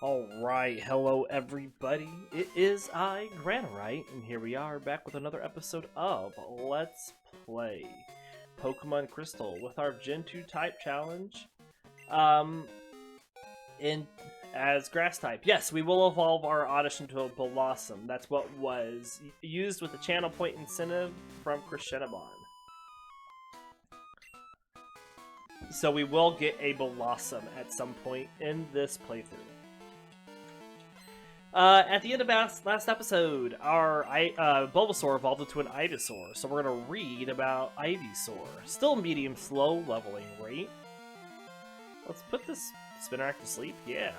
Alright, hello everybody. It is I, Granorite, and here we are back with another episode of Let's Play Pokemon Crystal with our Gen 2 type challenge. As grass type. Yes, we will evolve our Oddish into a Blossom. That's what was used with the channel point incentive from Crescenabon. So we will get a Blossom at some point in this playthrough. At the end of last episode, our Bulbasaur evolved into an Ivysaur, so we're going to read about Ivysaur. Still medium slow leveling rate. Let's put this Spinarak to sleep, yeah.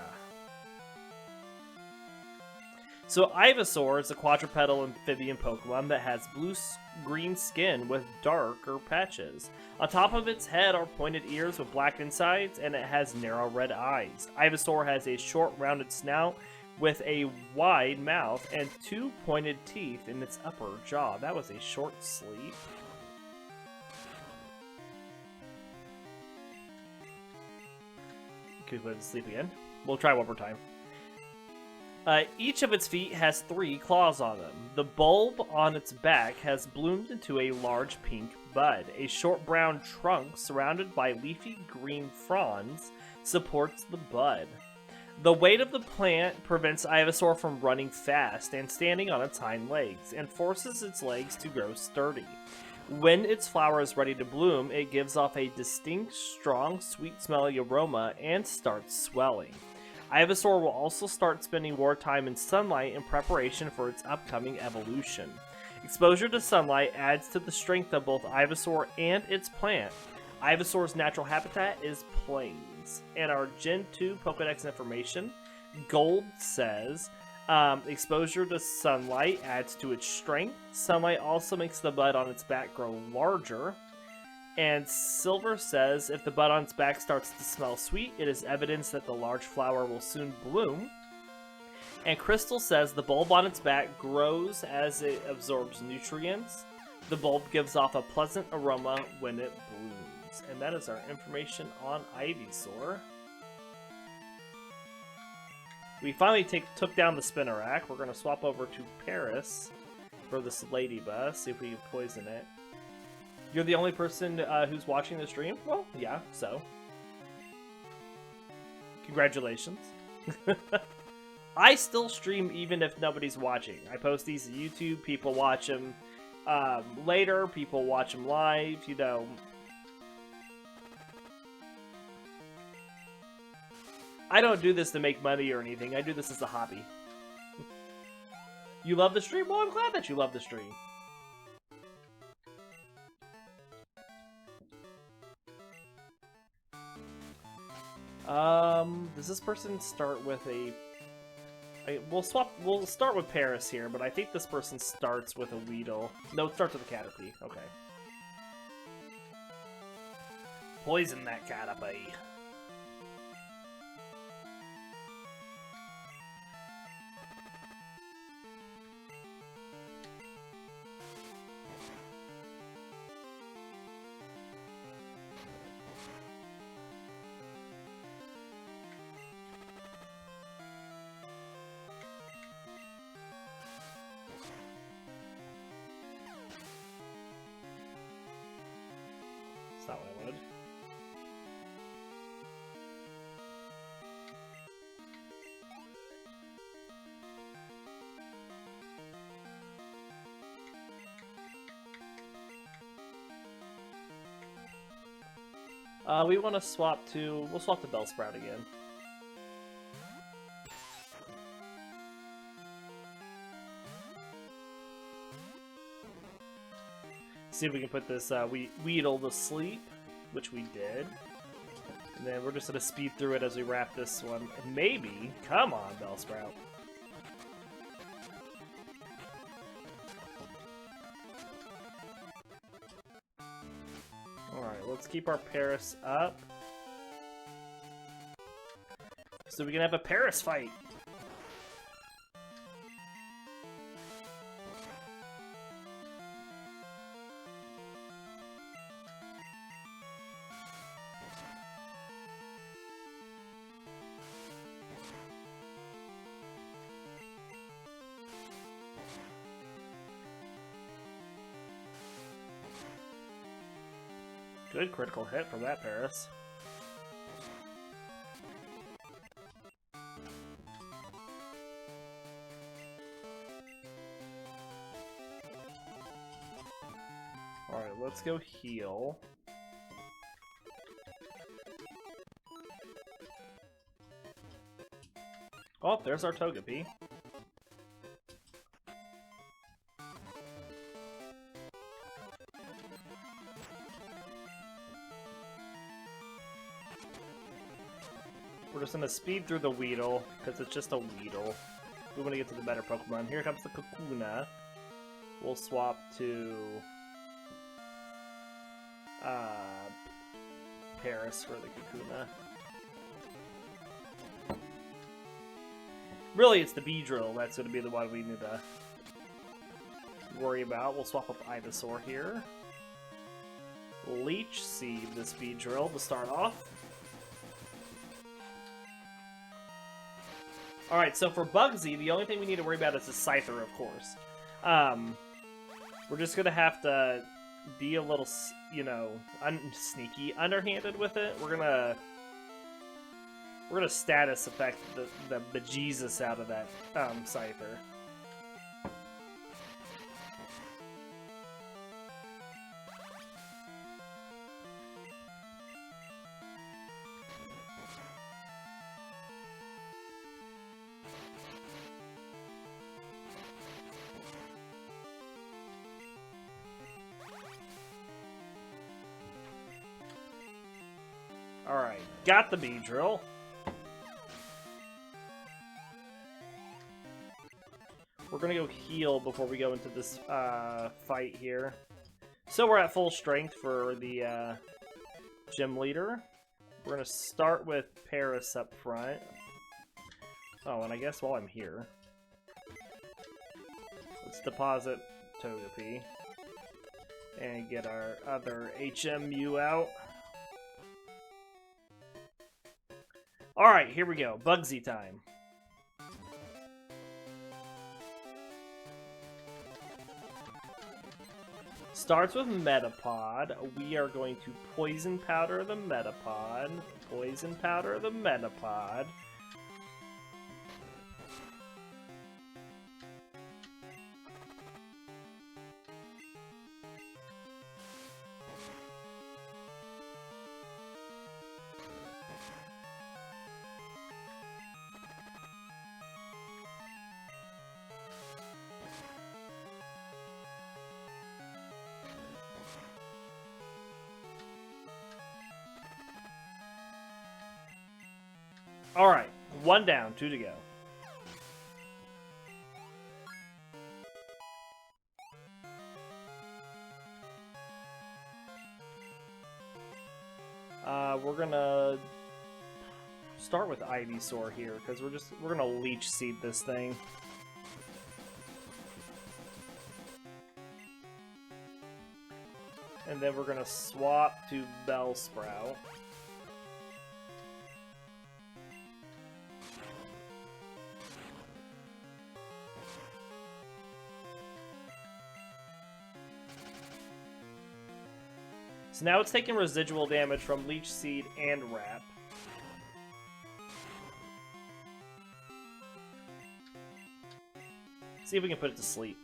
So Ivysaur is a quadrupedal amphibian Pokemon that has blue-green skin with darker patches. On top of its head are pointed ears with black insides, and it has narrow red eyes. Ivysaur has a short rounded snout with a wide mouth and two pointed teeth in its upper jaw. That was a short sleep. Can we put it to sleep again? We'll try one more time. Each of its feet has 3 claws on them. The bulb on its back has bloomed into a large pink bud. A short brown trunk surrounded by leafy green fronds supports the bud. The weight of the plant prevents Ivysaur from running fast and standing on its hind legs, and forces its legs to grow sturdy. When its flower is ready to bloom, it gives off a distinct, strong, sweet-smelling aroma and starts swelling. Ivysaur will also start spending more time in sunlight in preparation for its upcoming evolution. Exposure to sunlight adds to the strength of both Ivysaur and its plant. Ivysaur's natural habitat is plains. And our Gen 2 Pokedex information, Gold says, exposure to sunlight adds to its strength. Sunlight also makes the bud on its back grow larger. And Silver says, if the bud on its back starts to smell sweet, it is evidence that the large flower will soon bloom. And Crystal says the bulb on its back grows as it absorbs nutrients. The bulb gives off a pleasant aroma when it blooms. And that is our information on Ivysaur. We finally took down the Spinarak. We're going to swap over to Paris for this Ladybus, see if we can poison it. You're the only person who's watching the stream? Well, yeah, so. Congratulations. I still stream even if nobody's watching. I post these to YouTube, people watch them later, people watch them live, you know. I don't do this to make money or anything. I do this as a hobby. You love the stream? Well, I'm glad that you love the stream. Does this person start with a... We'll start with Paris here, but I think this person starts with a Weedle. No, it starts with a Caterpie. Okay. Poison that Caterpie. That's not what I wanted. We want to swap to... We'll swap to Bellsprout again. See if we can put this Weedle to sleep, which we did. And then we're just going to speed through it as we wrap this one. And maybe... Come on, Bellsprout. Alright, let's keep our Paris up. So we can have a Paris fight! Good critical hit from that Paris. Alright, let's go heal. Oh, there's our Togepi. We're just gonna speed through the Weedle, because it's just a Weedle. We want to get to the better Pokemon. Here comes the Kakuna. We'll swap to Paris for the Kakuna. Really, it's the Beedrill that's going to be the one we need to worry about. We'll swap up Ivysaur here. Leech Seed this Beedrill to start off. Alright, so for Bugsy, the only thing we need to worry about is the Scyther, of course. We're just going to have to be a little, you know, sneaky, underhanded with it. We're gonna status effect the bejesus out of that Scyther. Alright, got the Beedrill. We're gonna go heal before we go into this fight here. So we're at full strength for the gym leader. We're gonna start with Paris up front. Oh, and I guess while I'm here, let's deposit Togepi and get our other HMU out. Alright, here we go. Bugsy time. Starts with Metapod. We are going to Poison Powder the Metapod. Poison Powder the Metapod. Alright, 1 down, 2 to go. We're gonna start with Ivysaur here, because we're gonna Leech Seed this thing. And then we're gonna swap to Bellsprout. So now it's taking residual damage from Leech Seed and Wrap. See if we can put it to sleep.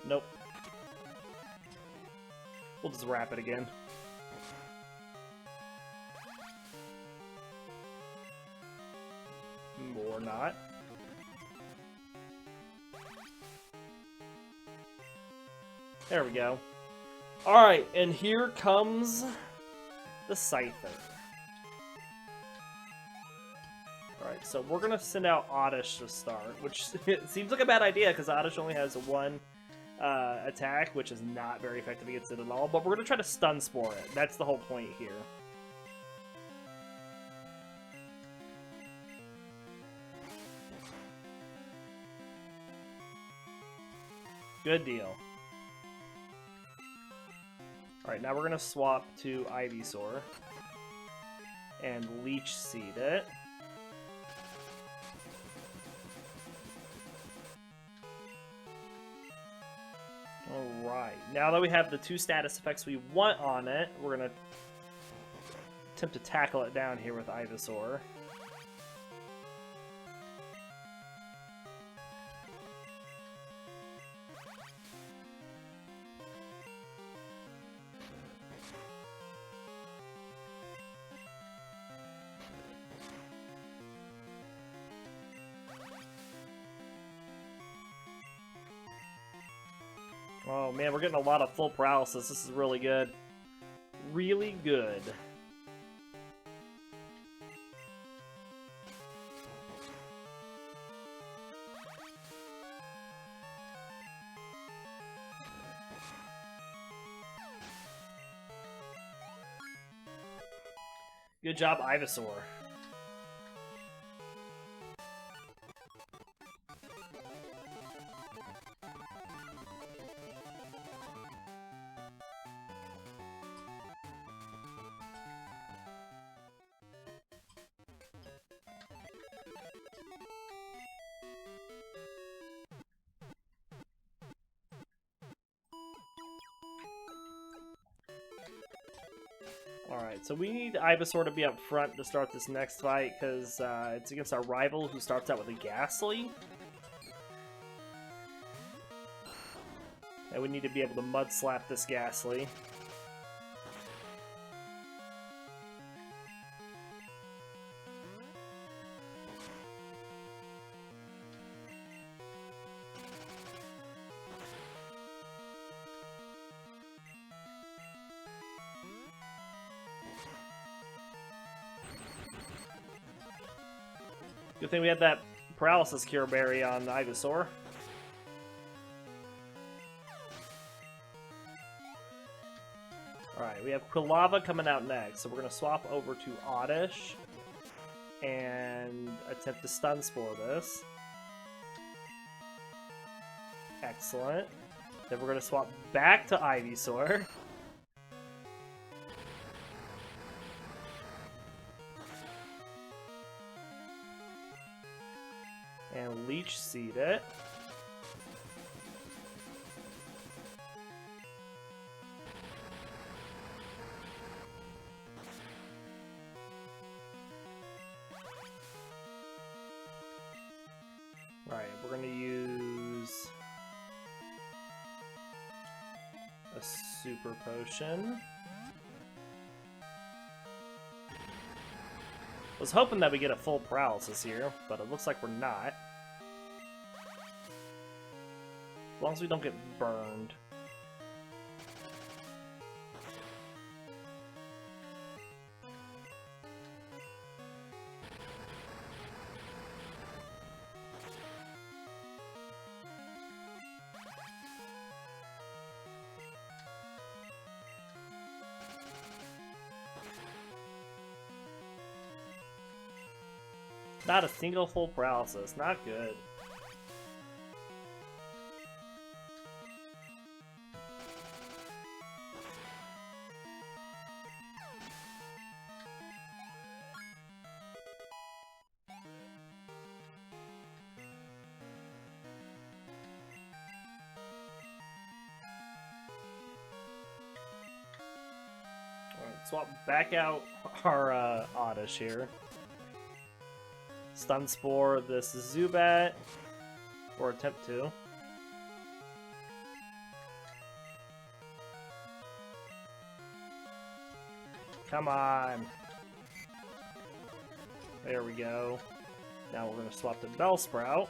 Nope. We'll just Wrap it again. Or not. There we go. Alright, and here comes the Scyther. Alright, so we're gonna send out Oddish to start, which seems like a bad idea because Oddish only has 1 attack, which is not very effective against it at all, but we're gonna try to Stun Spore it. That's the whole point here. Good deal. Alright, now we're going to swap to Ivysaur and Leech Seed it. Alright, now that we have the 2 status effects we want on it, we're going to attempt to tackle it down here with Ivysaur. Oh man, we're getting a lot of full paralysis. This is really good. Really good. Good job, Ivysaur. Alright, so we need Ivysaur to be up front to start this next fight, because it's against our rival who starts out with a Ghastly. And we need to be able to mud slap this Ghastly. Good thing we had that paralysis cure berry on Ivysaur. Alright, we have Quilava coming out next, so we're going to swap over to Oddish and attempt to Stun Spore this. Excellent. Then we're going to swap back to Ivysaur. And Leech Seed it. Alright, we're going to use a Super Potion. I was hoping that we get a full paralysis here, but it looks like we're not. As long as we don't get burned. Not a single full paralysis. Not good. Alright, swap back out our Oddish here. Stun Spore this Zubat, or attempt to. Come on. There we go. Now we're going to swap to Bellsprout.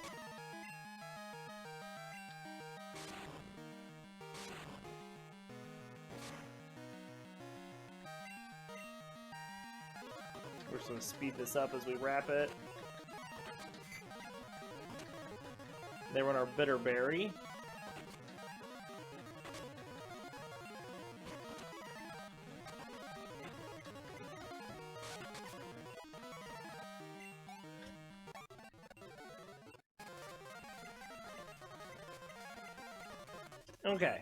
We're just going to speed this up as we wrap it. They run our Bitter Berry. Okay.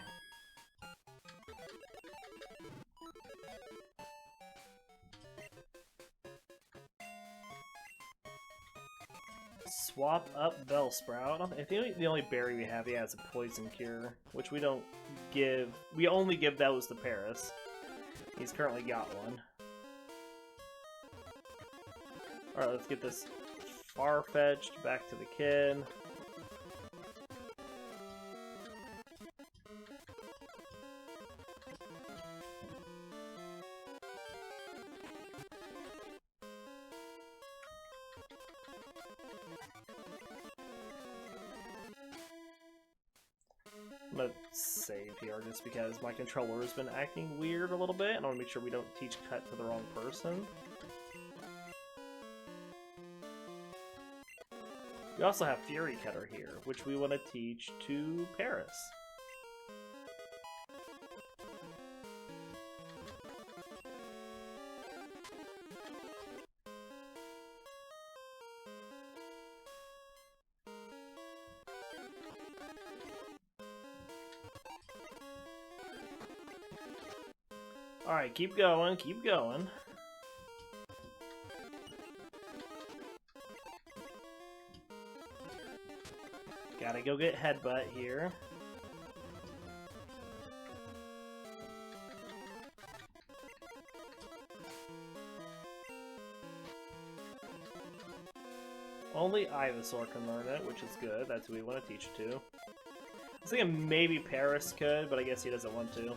Swap up Bellsprout. I think the only berry we have, yeah, is a Poison Cure, which we don't only give those to Paris. He's currently got one. Alright, let's get this Farfetch'd back to the kid. I'm gonna save here just because my controller has been acting weird a little bit, and I want to make sure we don't teach cut to the wrong person. We also have Fury Cutter here, which we want to teach to Paris. Alright, keep going, keep going. Gotta go get Headbutt here. Only Ivysaur can learn it, which is good. That's who we want to teach it to. I was thinking maybe Paris could, but I guess he doesn't want to.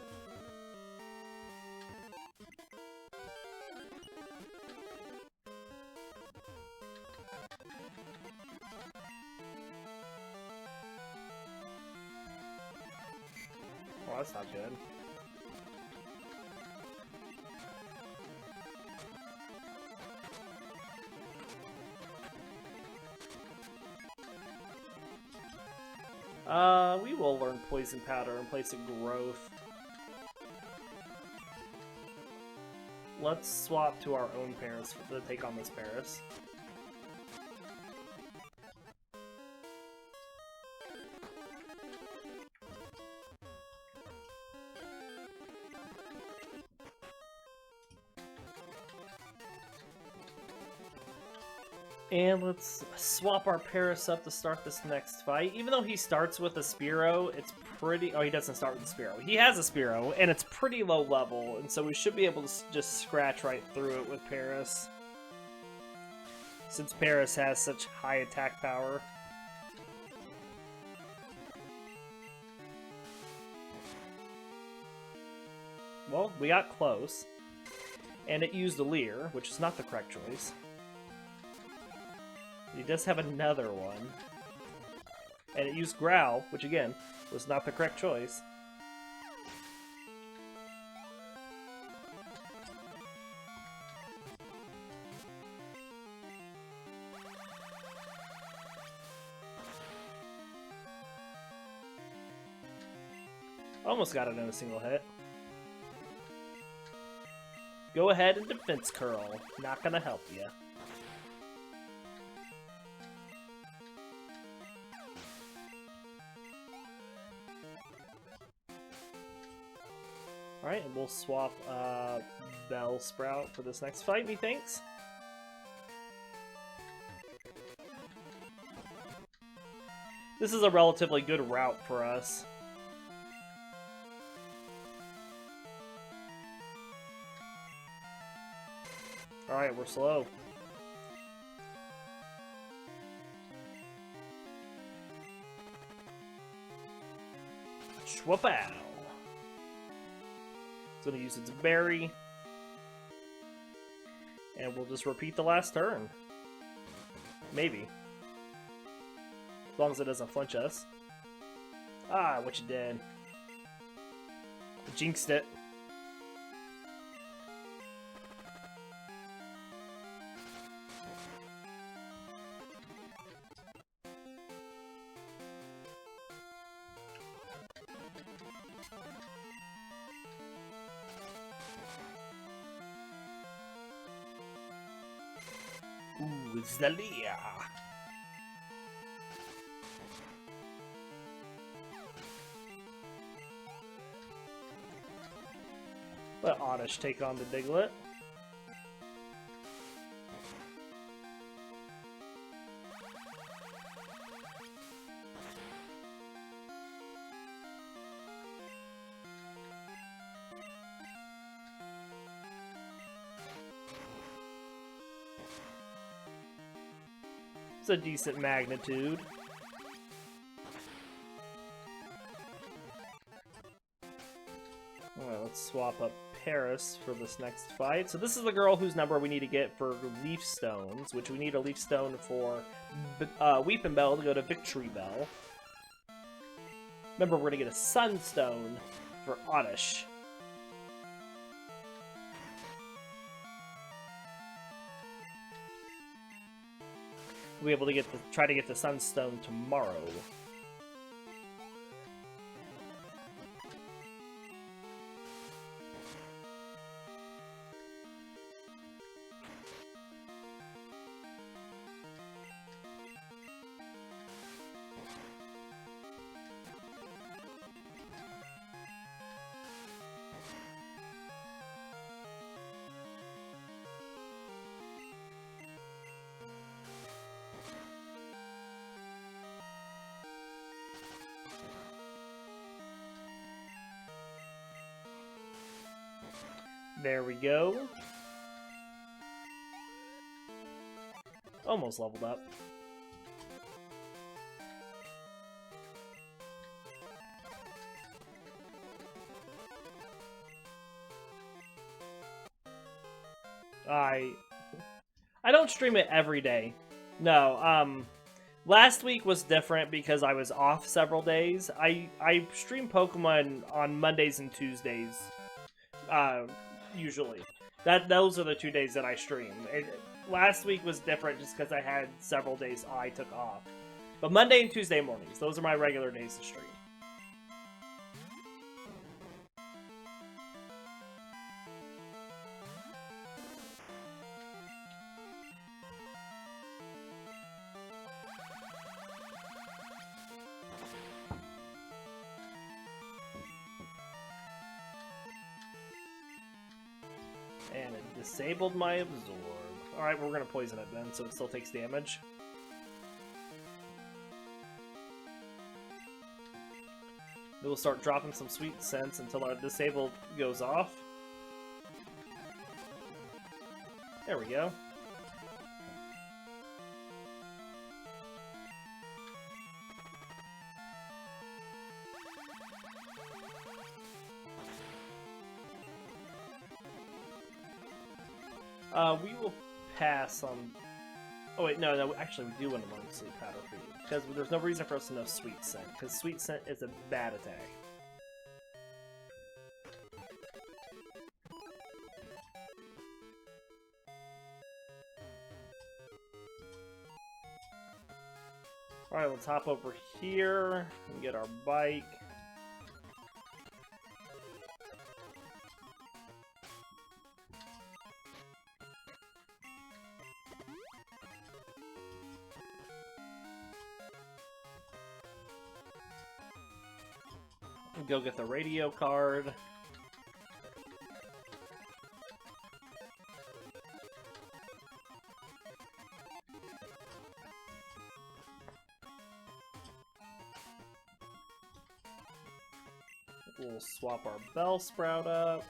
Oh, that's not good. We will learn Poison Powder in place of Growth. Let's swap to our own Paris to take on this Paris. And let's swap our Paris up to start this next fight. Even though he starts with a Spearow, it's pretty... Oh, he doesn't start with a Spearow. He has a Spearow, and it's pretty low level, and so we should be able to just scratch right through it with Paris. Since Paris has such high attack power. Well, we got close. And it used a Leer, which is not the correct choice. He does have another one. And it used Growl, which again, was not the correct choice. Almost got it in a single hit. Go ahead and Defense Curl. Not gonna help you. Alright, and we'll swap Bellsprout for this next fight, methinks. This is a relatively good route for us. Alright, we're slow. Schwapow! It's going to use its berry. And we'll just repeat the last turn. Maybe. As long as it doesn't flinch us. Ah, what you did. Jinxed it. Ooh, Zalia. Let Oddish take on the Diglett. It's a decent magnitude. Alright, let's swap up Paris for this next fight. So this is the girl whose number we need to get for Leaf Stones, which we need a Leaf Stone for Weepin' Bell to go to Victory Bell. Remember, we're going to get a Sunstone for Oddish. We'll be able to try to get the Sunstone tomorrow. There we go. Almost leveled up. I don't stream it every day. No, last week was different because I was off several days. I stream Pokemon on Mondays and Tuesdays. Usually. Those are the 2 days that I stream. Last week was different just because I had several days I took off. But Monday and Tuesday mornings, those are my regular days to stream. And it disabled my Absorb. Alright, we're gonna poison it then, so it still takes damage. Then we'll start dropping some Sweet Scents until our disabled goes off. There we go. We will pass on... Oh wait, no, actually we do want to learn Sleep Powder for you. Because there's no reason for us to know Sweet Scent, because Sweet Scent is a bad attack. Alright, let's hop over here and get our bike. Go get the radio card. We'll swap our Bellsprout up.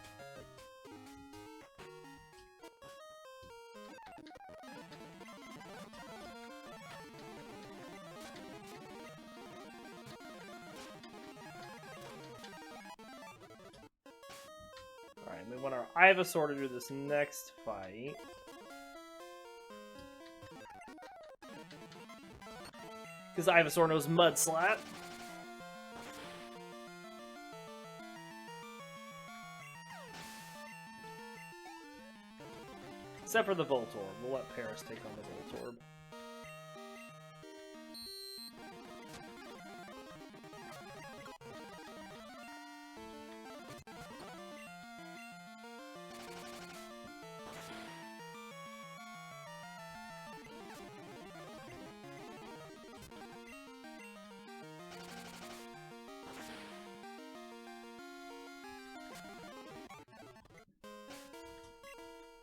We want our Ivysaur to do this next fight. Because Ivysaur knows Mud Slap. Except for the Voltorb. We'll let Paris take on the Voltorb.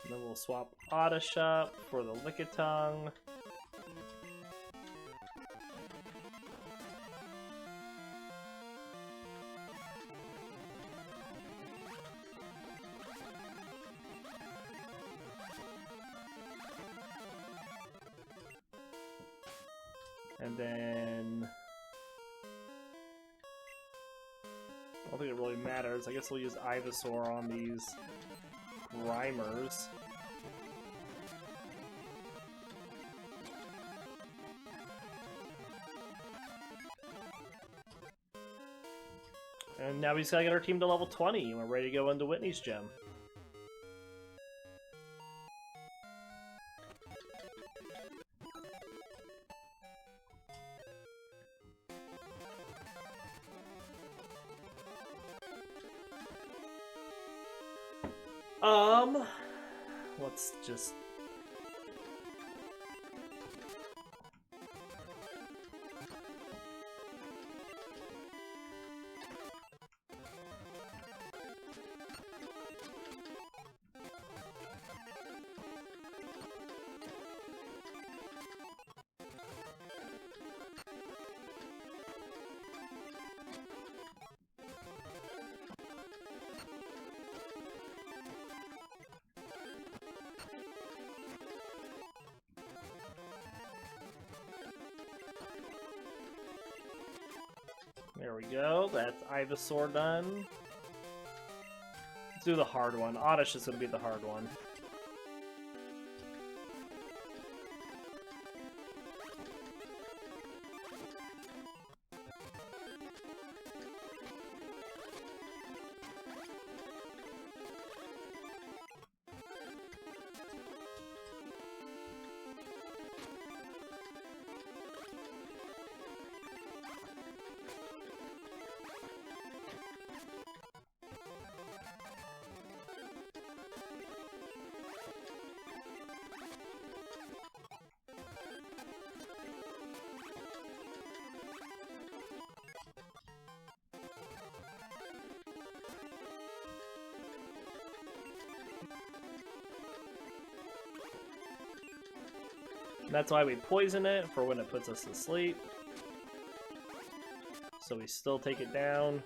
Then we'll swap Oddish up for the Lickitung. And then... I don't think it really matters. I guess we'll use Ivysaur on these Grimers. And now we just gotta get our team to level 20 and we're ready to go into Whitney's gym. Let's just... There we go, that's Ivysaur done. Let's do the hard one. Oddish is going to be the hard one. And that's why we poison it, for when it puts us to sleep. So we still take it down.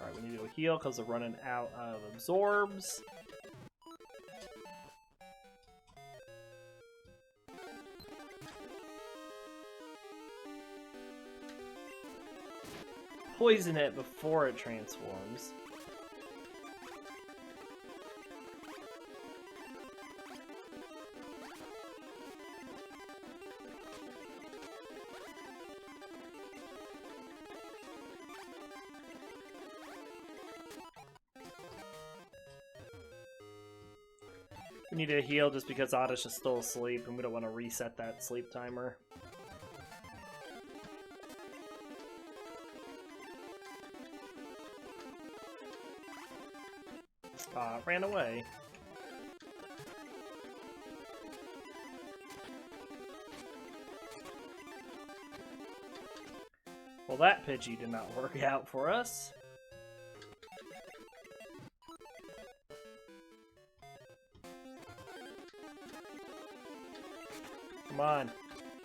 Alright, we need to heal because we're running out of absorbs. Poison it before it transforms. We need to heal just because Oddish is still asleep and we don't want to reset that sleep timer. Ran away. Well, that Pidgey did not work out for us. Come on.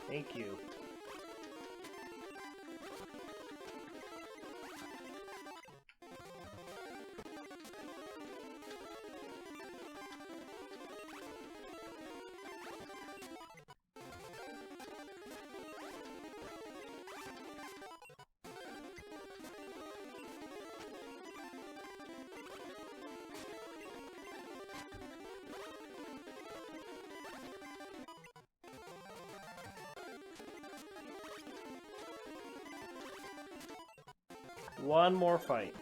Thank you. One more fight.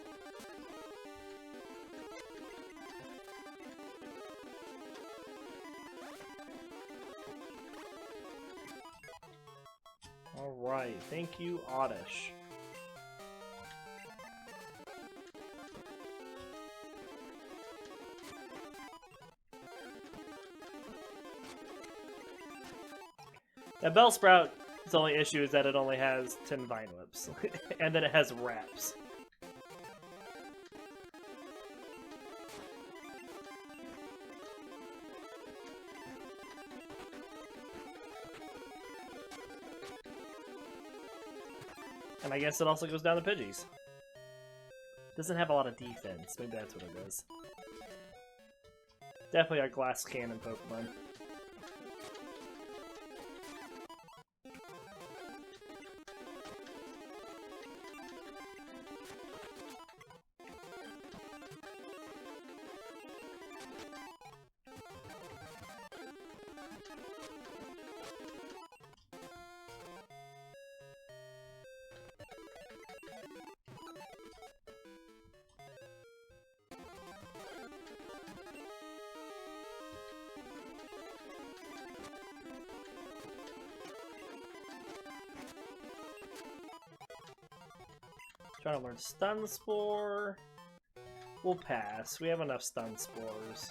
All right, thank you, Oddish. Now, Bellsprout, its only issue is that it only has 10 Vine Whips, and then it has Wraps. And I guess it also goes down to Pidgeys. Doesn't have a lot of defense. Maybe that's what it is. Definitely a glass cannon Pokemon. Trying to learn Stun Spore. We'll pass. We have enough Stun Spores.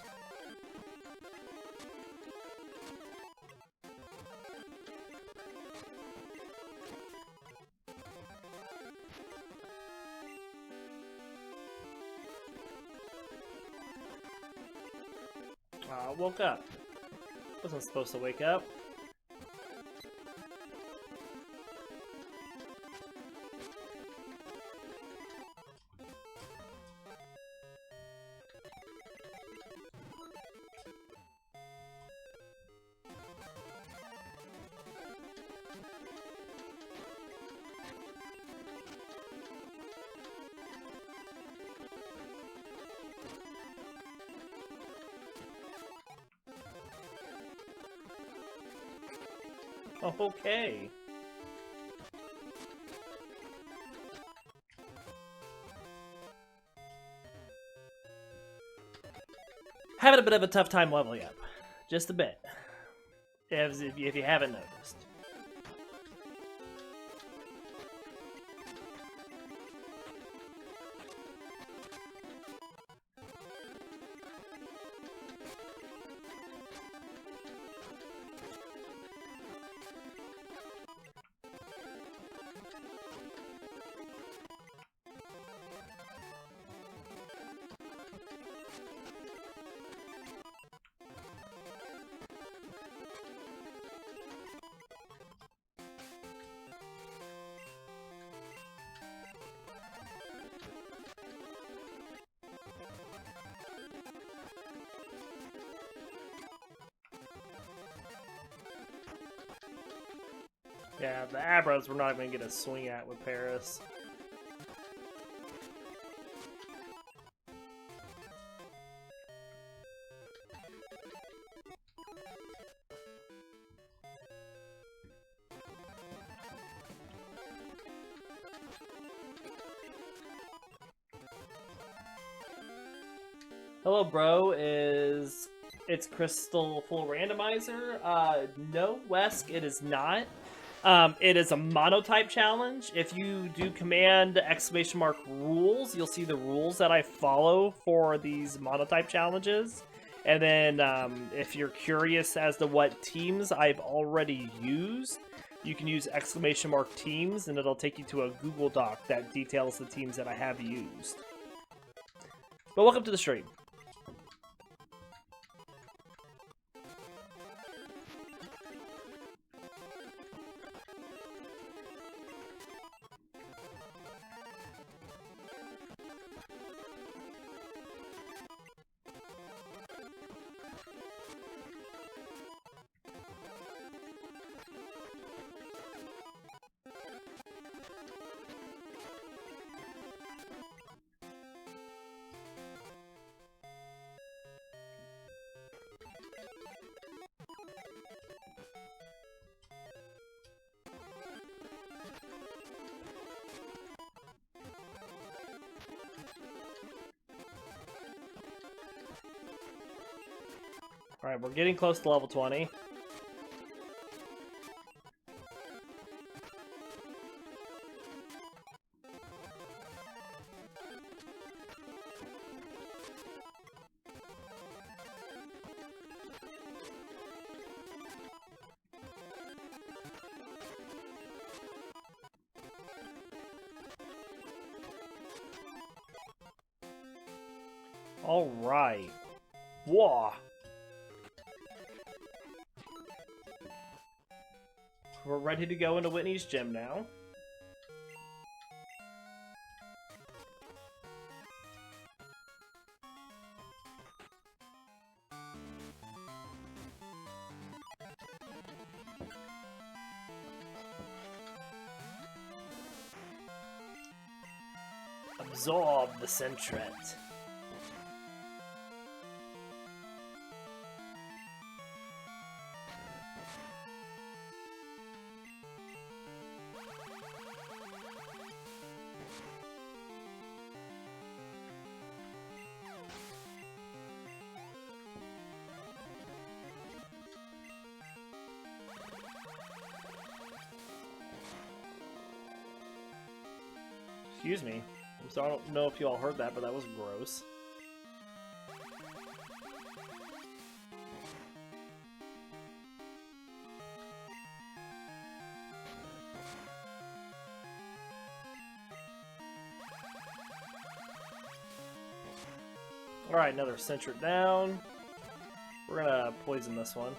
Woke up. Wasn't supposed to wake up. Okay. Having a bit of a tough time leveling up. Just a bit. If you haven't noticed. Yeah, the Abras we're not even going to get a swing at with Paris. Hello, bro. It's Crystal Full Randomizer? No, Wesk, it is not. It is a monotype challenge. If you do command !rules, you'll see the rules that I follow for these monotype challenges. And then if you're curious as to what teams I've already used, you can use !teams and it'll take you to a Google Doc that details the teams that I have used. But welcome to the stream. Alright, we're getting close to level 20. Alright. Whoa. We're ready to go into Whitney's gym now. Absorb the Sentret. Excuse me. So I don't know if you all heard that, but that was gross. Alright, another Sentret down. We're gonna poison this one.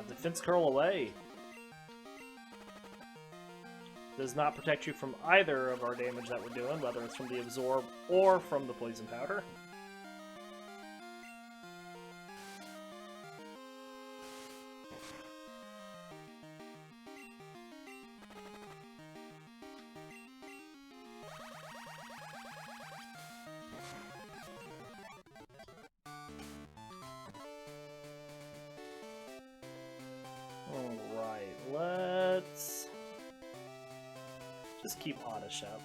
Defense curl away. Does not protect you from either of our damage that we're doing, whether it's from the absorb or from the poison powder. Let's just keep Oddish up.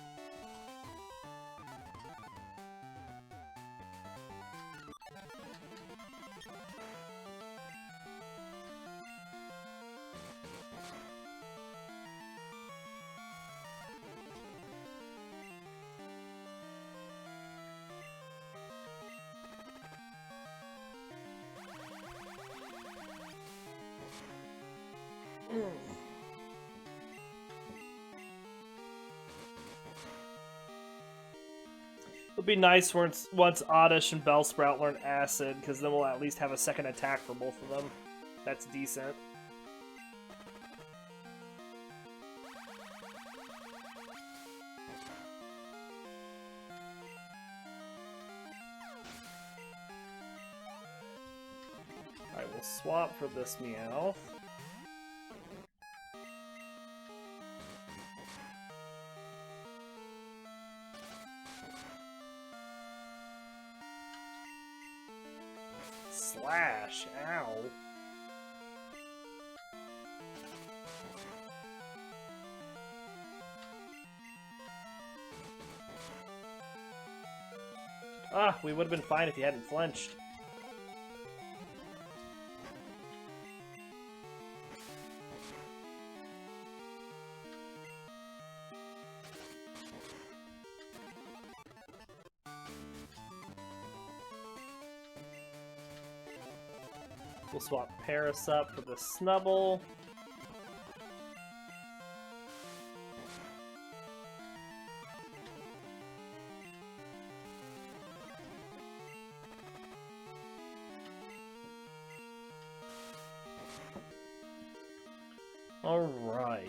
It'll be nice once Oddish and Bellsprout learn Acid, because then we'll at least have a second attack for both of them. That's decent. Alright, we'll swap for this Meowth. Slash, ow. Ah, we would have been fine if you hadn't flinched. We'll swap Paris up for the Snubble. All right.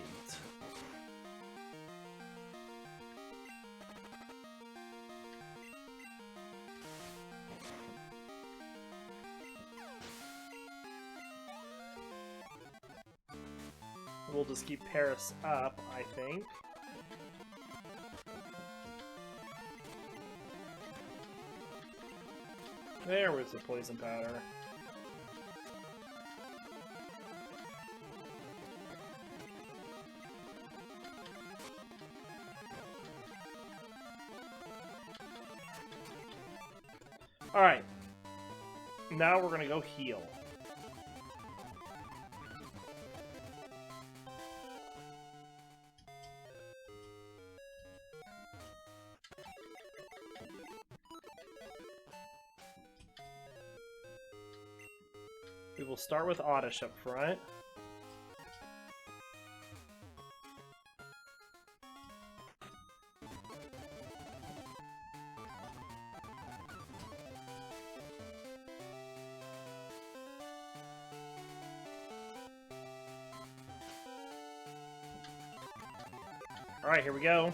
We'll just keep Paris up, I think. There was the poison powder. Alright. Now we're gonna go heal. We will start with Oddish up front. Alright, here we go.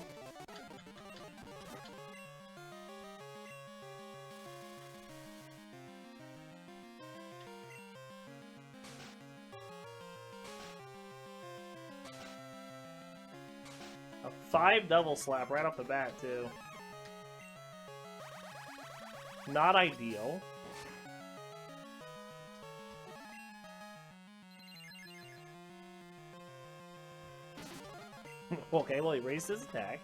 A 5 double slap right off the bat, too. Not ideal. Okay, well, he raised his attack.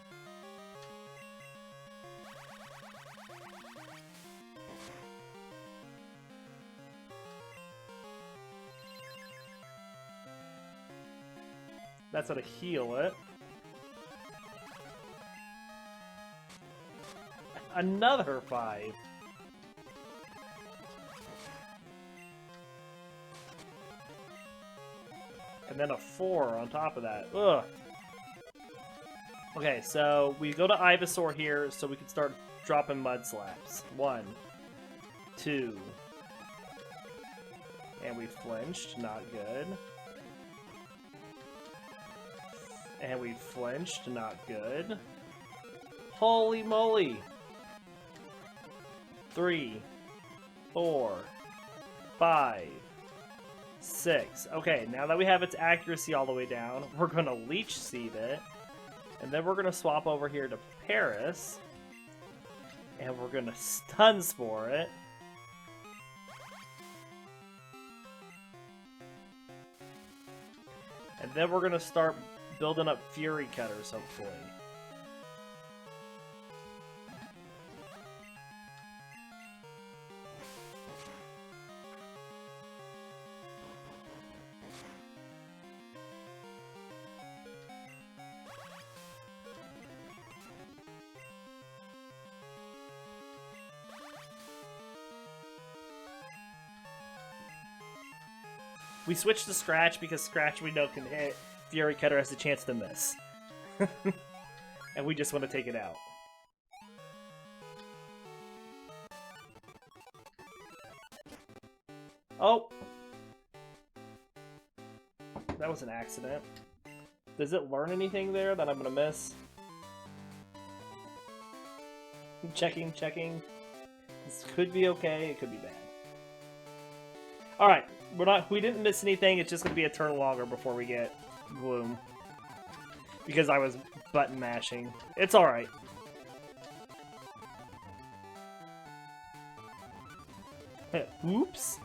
That's how to heal it. Another 5. And then a 4 on top of that. Ugh. Okay, so we go to Ivysaur here so we can start dropping mud slaps. 1, 2. And we flinched, not good. And we flinched, not good. Holy moly! 3, 4, 5, 6. Okay, now that we have its accuracy all the way down, we're gonna Leech Seed it. And then we're gonna swap over here to Paris. And we're gonna Stun Spore it. And then we're gonna start building up Fury Cutters, hopefully. We switched to Scratch because Scratch we know can hit. Fury Cutter has a chance to miss. And we just want to take it out. Oh! That was an accident. Does it learn anything there that I'm gonna miss? Checking, checking. This could be okay, it could be bad. Alright, we didn't miss anything, it's just gonna be a turn longer before we get Gloom. Because I was button mashing. It's alright. Oops.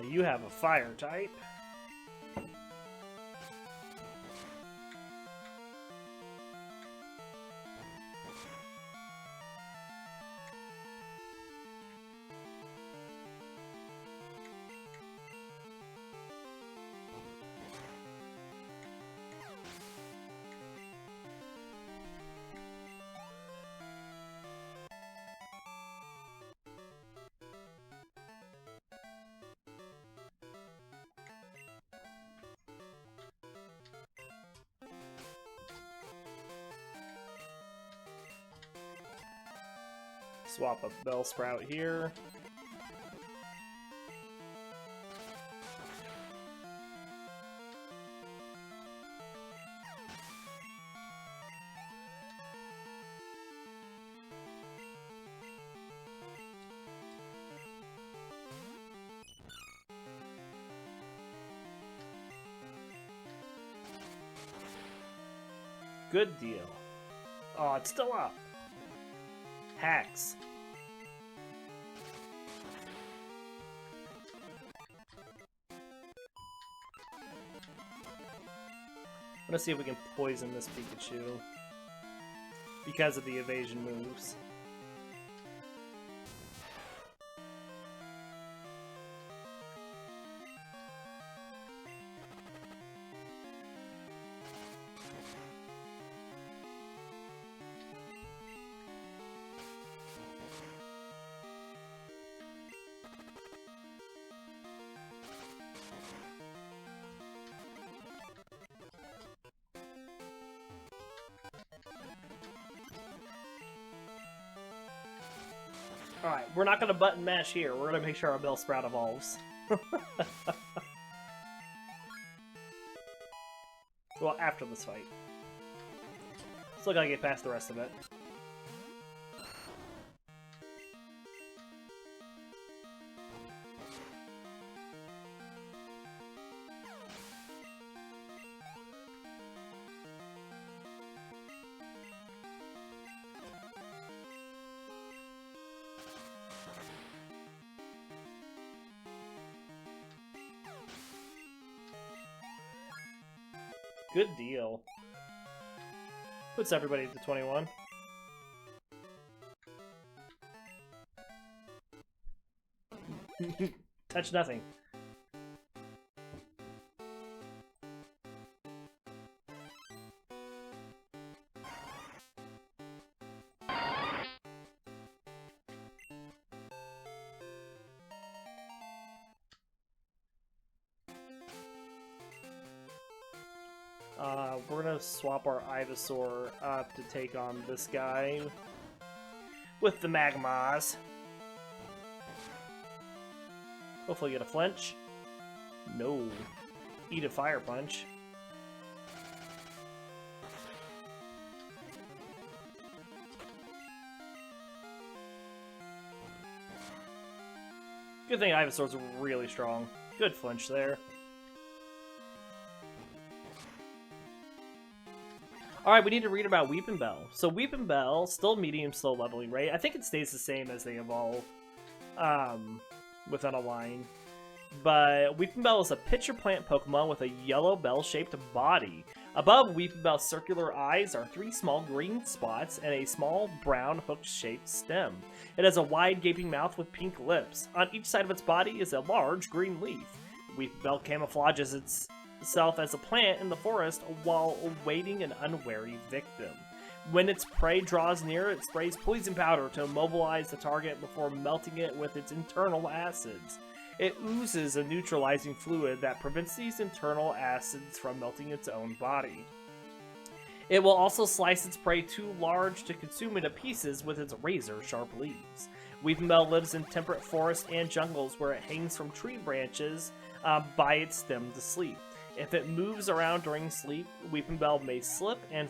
You have a fire type. Swap a Bellsprout here. Good deal. Oh, it's still up. Hacks. Let's see if we can poison this Pikachu because of the evasion moves. Alright, we're not gonna button mash here. We're gonna make sure our Bellsprout evolves. Well, after this fight. Still gotta get past the rest of it. Good deal. Puts everybody to 21. Touch nothing. We're gonna swap our Ivysaur up to take on this guy with the Magmas. Hopefully get a flinch. No. Eat a fire punch. Good thing Ivysaur's really strong. Good flinch there. Alright, we need to read about Weepinbell. So Weepinbell, still medium slow leveling rate. I think it stays the same as they evolve within a line. But Weepinbell is a pitcher plant Pokemon with a yellow bell-shaped body. Above Weepinbell's circular eyes are 3 small green spots and a small brown hook-shaped stem. It has a wide gaping mouth with pink lips. On each side of its body is a large green leaf. Weepinbell camouflages itself as a plant in the forest while awaiting an unwary victim. When its prey draws near, it sprays poison powder to immobilize the target before melting it with its internal acids. It oozes a neutralizing fluid that prevents these internal acids from melting its own body. It will also slice its prey too large to consume it to pieces with its razor-sharp leaves. Weepinbell lives in temperate forests and jungles where it hangs from tree branches by its stem to sleep. If it moves around during sleep, Weepinbell may slip and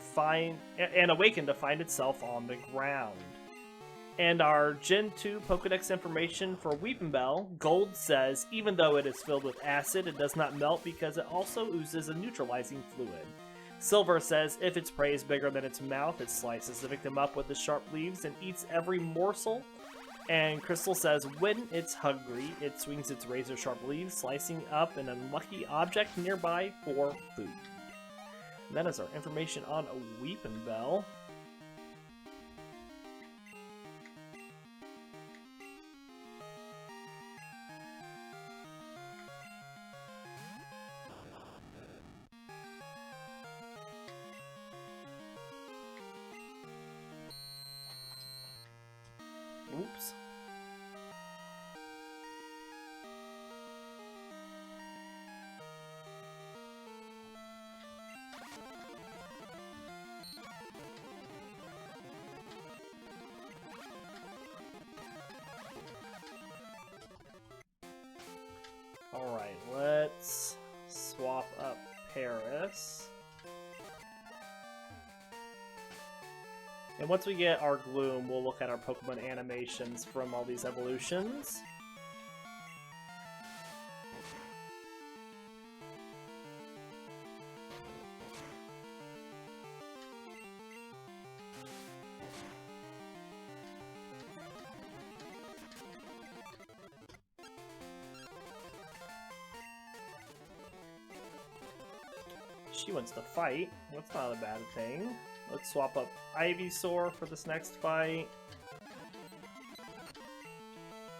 awaken to find itself on the ground. And our Gen 2 Pokedex information for Weepinbell, Gold says, even though it is filled with acid, it does not melt because it also oozes a neutralizing fluid. Silver says, if its prey is bigger than its mouth, it slices the victim up with the sharp leaves and eats every morsel. And Crystal says, when it's hungry, it swings its razor-sharp leaves, slicing up an unlucky object nearby for food. And that is our information on a Weepinbell. Oops. Alright, let's swap up Paris. And once we get our Gloom, we'll look at our Pokemon animations from all these evolutions. She wants to fight. That's not a bad thing. Let's swap up Ivysaur for this next fight.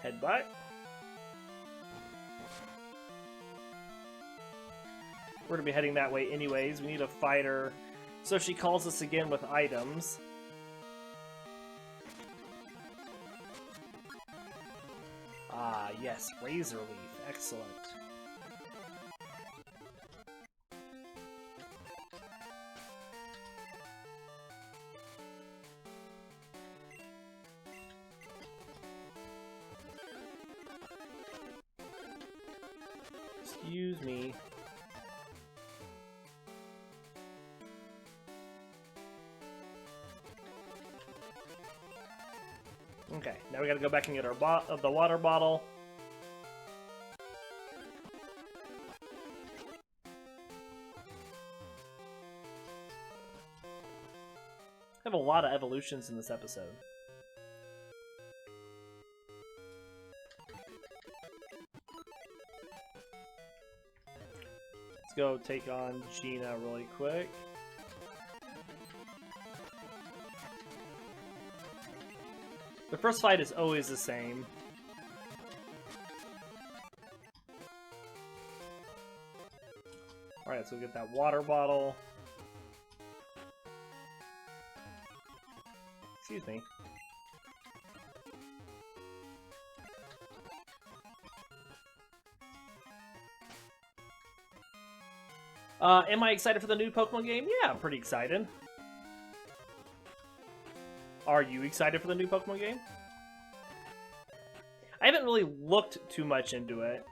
Headbutt. We're gonna be heading that way anyways. We need a fighter. So she calls us again with items. Ah, yes, Razor Leaf. Excellent. Excuse me. Okay, now we gotta go back and get our the water bottle. I have a lot of evolutions in this episode. Let's go take on Gina really quick. The first fight is always the same. Alright, so we get that water bottle. Excuse me. Am I excited for the new Pokemon game? Yeah, I'm pretty excited. Are you excited for the new Pokemon game? I haven't really looked too much into it.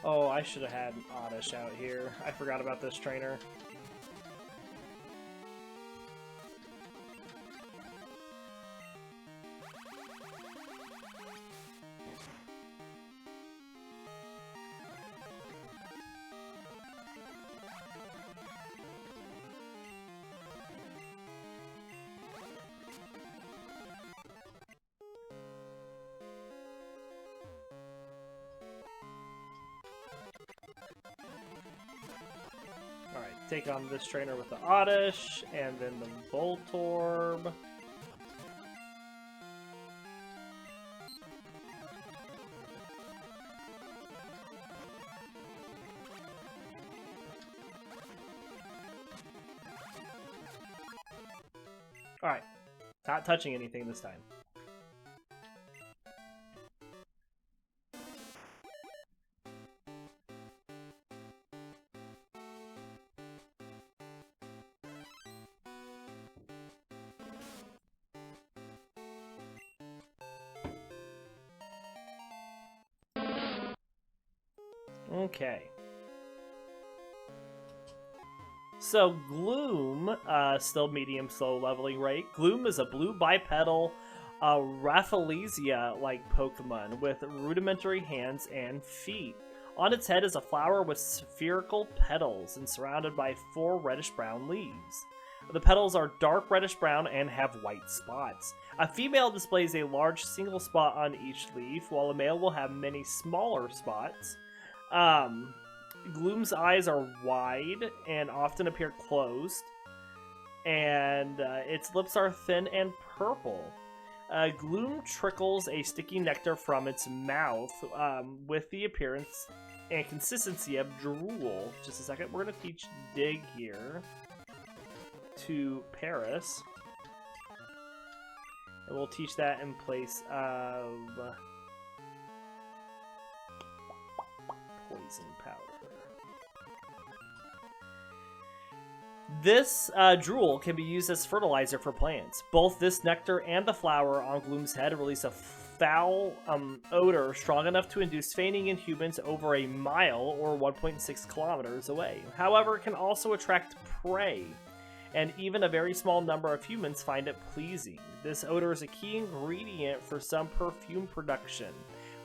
Oh, I should have had Oddish out here. I forgot about this trainer. Alright, take on this trainer with the Oddish, and then the Voltorb. Alright, not touching anything this time. Okay. So Gloom, still medium slow leveling rate. Gloom is a blue bipedal Rafflesia-like Pokemon with rudimentary hands and feet. On its head is a flower with spherical petals and surrounded by 4 reddish-brown leaves. The petals are dark reddish-brown and have white spots. A female displays a large single spot on each leaf, while a male will have many smaller spots. Gloom's eyes are wide and often appear closed, and its lips are thin and purple. Gloom trickles a sticky nectar from its mouth with the appearance and consistency of drool. Just a second, we're going to teach Dig here to Paris, and we'll teach that in place of poison powder. This drool can be used as fertilizer for plants. Both this nectar and the flower on Gloom's head release a foul odor strong enough to induce fainting in humans over a mile or 1.6 kilometers away. However, it can also attract prey, and even a very small number of humans find it pleasing. This odor is a key ingredient for some perfume production.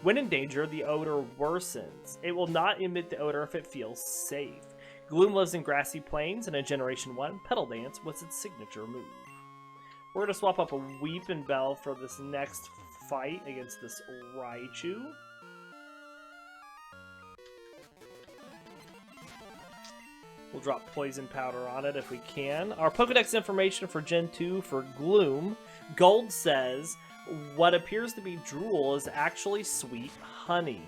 When in danger, the odor worsens. It will not emit the odor if it feels safe. Gloom lives in grassy plains, and in Generation 1, Petal Dance was its signature move. We're going to swap up a Weepin' Bell for this next fight against this Raichu. We'll drop Poison Powder on it if we can. Our Pokedex information for Gen 2 for Gloom. Gold says, what appears to be drool is actually sweet honey.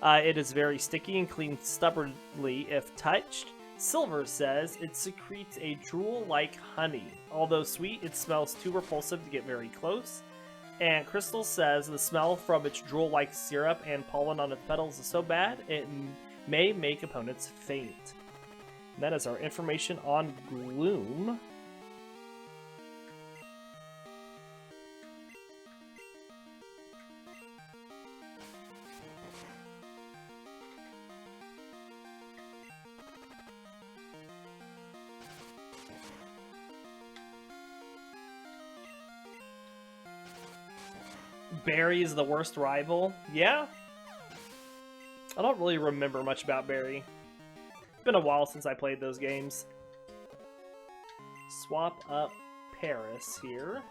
It is very sticky and cleans stubbornly if touched. Silver says it secretes a drool-like honey. Although sweet, it smells too repulsive to get very close. And Crystal says the smell from its drool-like syrup and pollen on its petals is so bad, it may make opponents faint. And that is our information on Gloom. Barry is the worst rival? Yeah? I don't really remember much about Barry. It's been a while since I played those games. Swap up Paris here.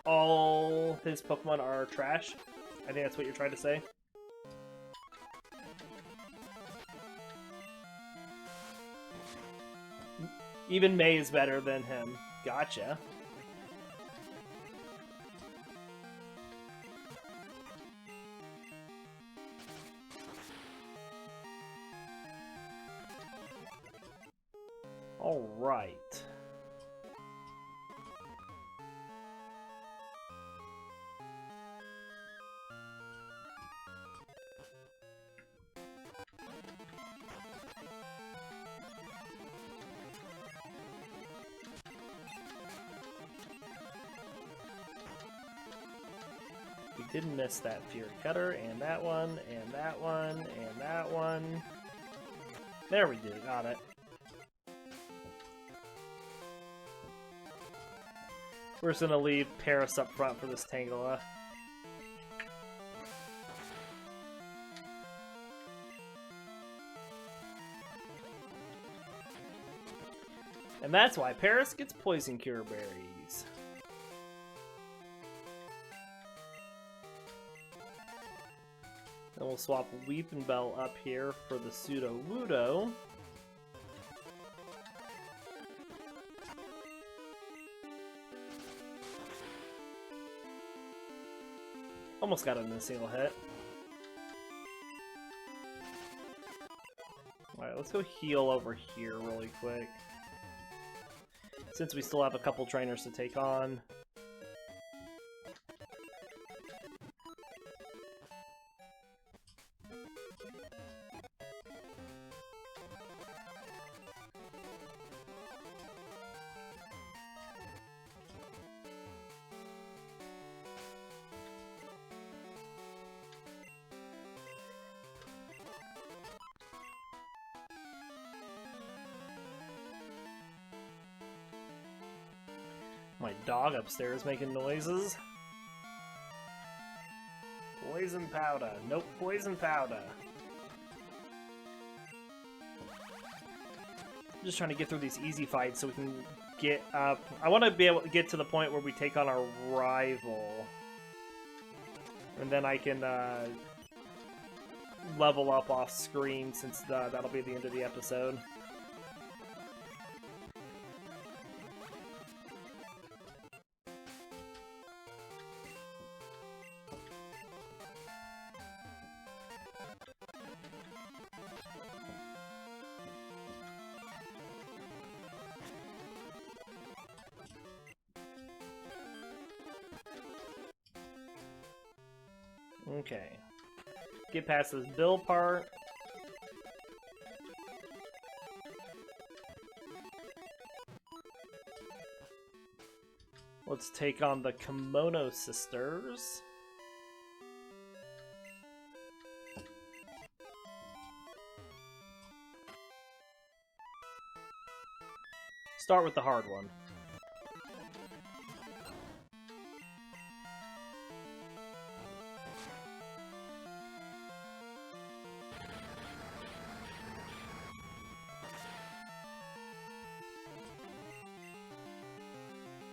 All his Pokemon are trash. I think that's what you're trying to say. Even May is better than him. Gotcha. All right. We didn't miss that Fury Cutter, and that one, and that one, and that one. There we do, got it. We're just gonna leave Paris up front for this Tangela. And that's why Paris gets Poison Cure Berries. Then we'll swap Weepin' Bell up here for the Sudowoodo. Almost got it in a single hit. Alright, let's go heal over here really quick. Since we still have a couple trainers to take on. My dog upstairs making noises. Poison powder. Nope, poison powder. I'm just trying to get through these easy fights so we can get up. I want to be able to get to the point where we take on our rival. And then I can level up off screen since that'll be the end of the episode. Okay. Get past this bill part. Let's take on the Kimono Sisters. Start with the hard one.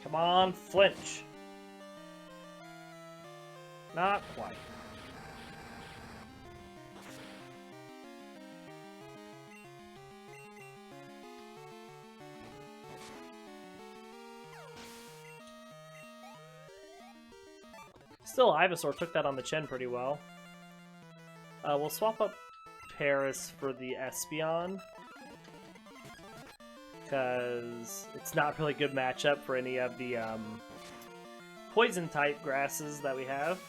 Come on, flinch. Not quite. Still, Ivysaur took that on the chin pretty well. We'll swap up Paris for the Espeon, because it's not really a good matchup for any of the poison-type grasses that we have.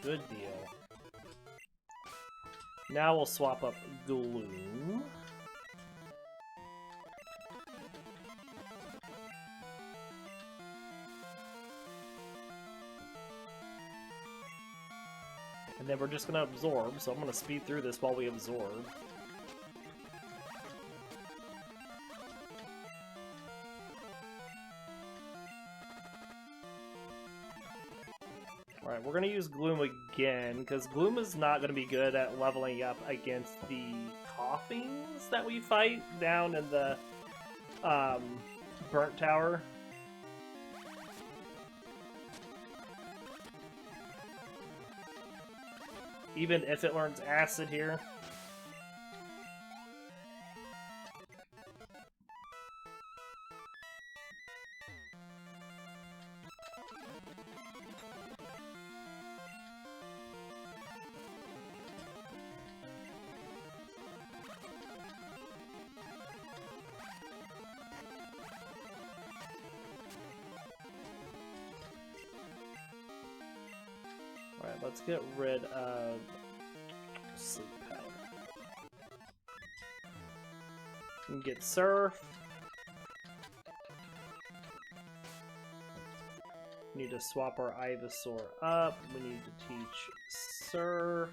Good deal. Now we'll swap up Gloom. And then we're just going to absorb, so I'm going to speed through this while we absorb. Alright, we're going to use Gloom again, because Gloom is not going to be good at leveling up against the Coughings that we fight down in the Burnt Tower. Even if it learns Acid here. Alright, let's get rid of Sleep Powder. We can get Surf. We need to swap our Ivysaur up. We need to teach Surf.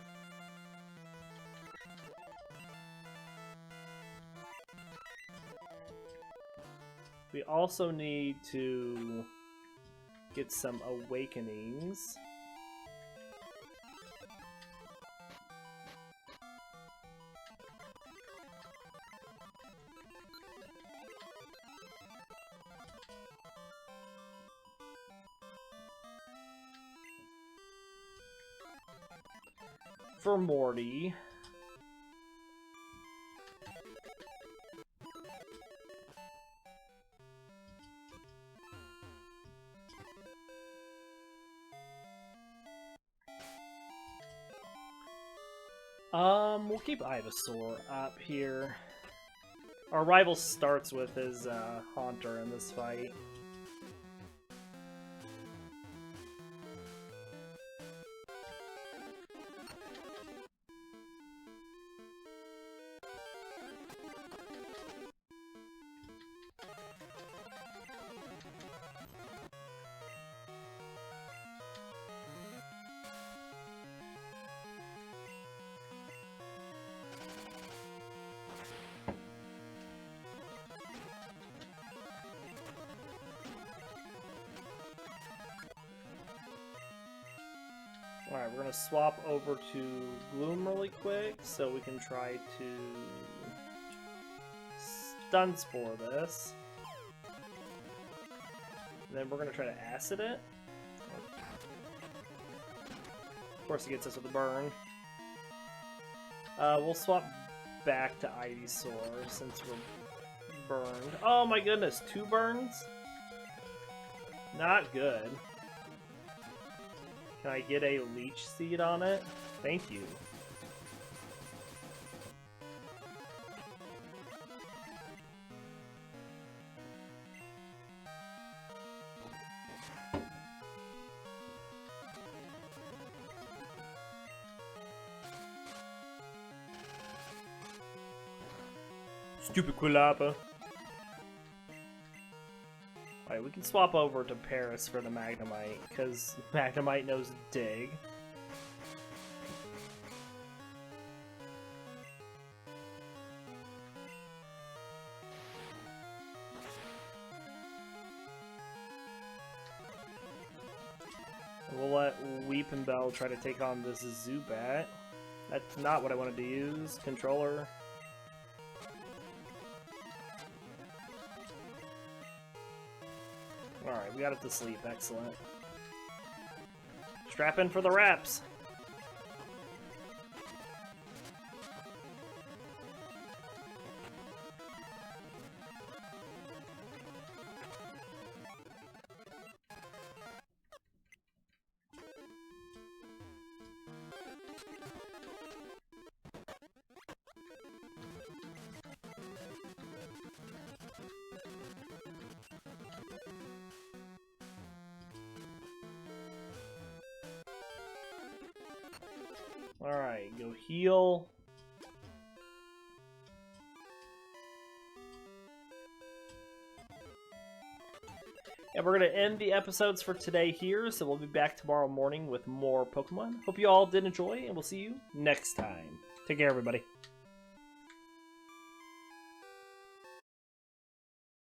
We also need to get some Awakenings. For Morty. We'll keep Ivysaur up here. Our rival starts with his Haunter in this fight. Alright, we're going to swap over to Gloom really quick so we can try to Stun Spore this. And then we're going to try to Acid it. Of course, it gets us with a burn. We'll swap back to Ivysaur since we're burned. Oh my goodness, 2 burns? Not good. Can I get a Leech Seed on it? Thank you. Stupid Quilapa. Alright, we can swap over to Paris for the Magnemite, because Magnemite knows Dig. We'll let Weepinbell try to take on this Zubat. That's not what I wanted to use. Controller. Alright, we got it to sleep. Excellent. Strap in for the wraps. Alright, go heal. And we're going to end the episodes for today here, so we'll be back tomorrow morning with more Pokemon. Hope you all did enjoy, and we'll see you next time. Take care, everybody.